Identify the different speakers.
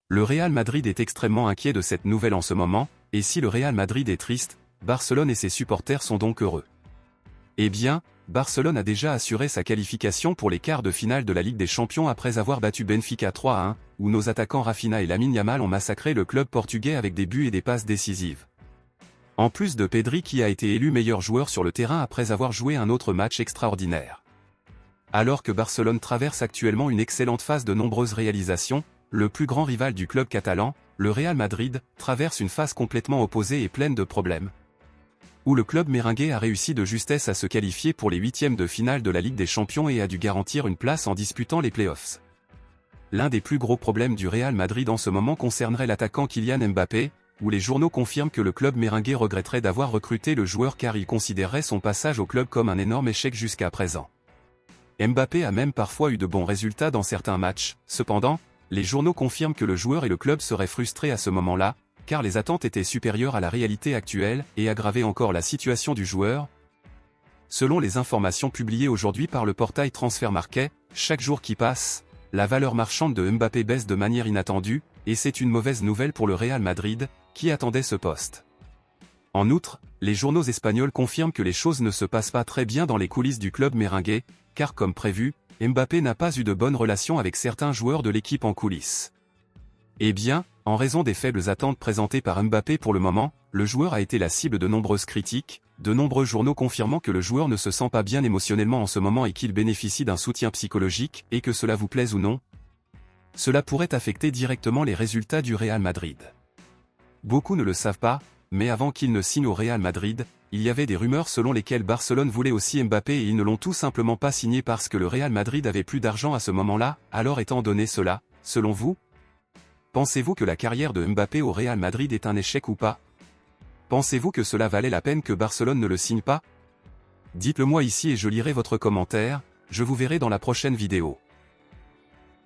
Speaker 1: Le Real Madrid est extrêmement inquiet de cette nouvelle en ce moment, et si le Real Madrid est triste, Barcelone et ses supporters sont donc heureux. Eh bien, Barcelone a déjà assuré sa qualification pour les quarts de finale de la Ligue des Champions après avoir battu Benfica 3-1, où nos attaquants Rafinha et Lamine Yamal ont massacré le club portugais avec des buts et des passes décisives. En plus de Pedri qui a été élu meilleur joueur sur le terrain après avoir joué un autre match extraordinaire. Alors que Barcelone traverse actuellement une excellente phase de nombreuses réalisations, le plus grand rival du club catalan, le Real Madrid, traverse une phase complètement opposée et pleine de problèmes. Où le club merengue a réussi de justesse à se qualifier pour les huitièmes de finale de la Ligue des Champions et a dû garantir une place en disputant les playoffs. L'un des plus gros problèmes du Real Madrid en ce moment concernerait l'attaquant Kylian Mbappé, où les journaux confirment que le club merengue regretterait d'avoir recruté le joueur car il considérerait son passage au club comme un énorme échec jusqu'à présent. Mbappé a même parfois eu de bons résultats dans certains matchs, cependant, les journaux confirment que le joueur et le club seraient frustrés à ce moment-là, car les attentes étaient supérieures à la réalité actuelle et aggravaient encore la situation du joueur. Selon les informations publiées aujourd'hui par le portail Transfermarkt, chaque jour qui passe, la valeur marchande de Mbappé baisse de manière inattendue, et c'est une mauvaise nouvelle pour le Real Madrid, qui attendait ce poste. En outre, les journaux espagnols confirment que les choses ne se passent pas très bien dans les coulisses du club merengue, car comme prévu, Mbappé n'a pas eu de bonnes relations avec certains joueurs de l'équipe en coulisses. Eh bien, en raison des faibles attentes présentées par Mbappé pour le moment, le joueur a été la cible de nombreuses critiques, de nombreux journaux confirmant que le joueur ne se sent pas bien émotionnellement en ce moment et qu'il bénéficie d'un soutien psychologique, et que cela vous plaise ou non, cela pourrait affecter directement les résultats du Real Madrid. Beaucoup ne le savent pas, mais avant qu'il ne signe au Real Madrid, il y avait des rumeurs selon lesquelles Barcelone voulait aussi Mbappé et ils ne l'ont tout simplement pas signé parce que le Real Madrid avait plus d'argent à ce moment-là. Alors étant donné cela, selon vous, pensez-vous que la carrière de Mbappé au Real Madrid est un échec ou pas? Pensez-vous que cela valait la peine que Barcelone ne le signe pas? Dites-le moi ici et je lirai votre commentaire, je vous verrai dans la prochaine vidéo.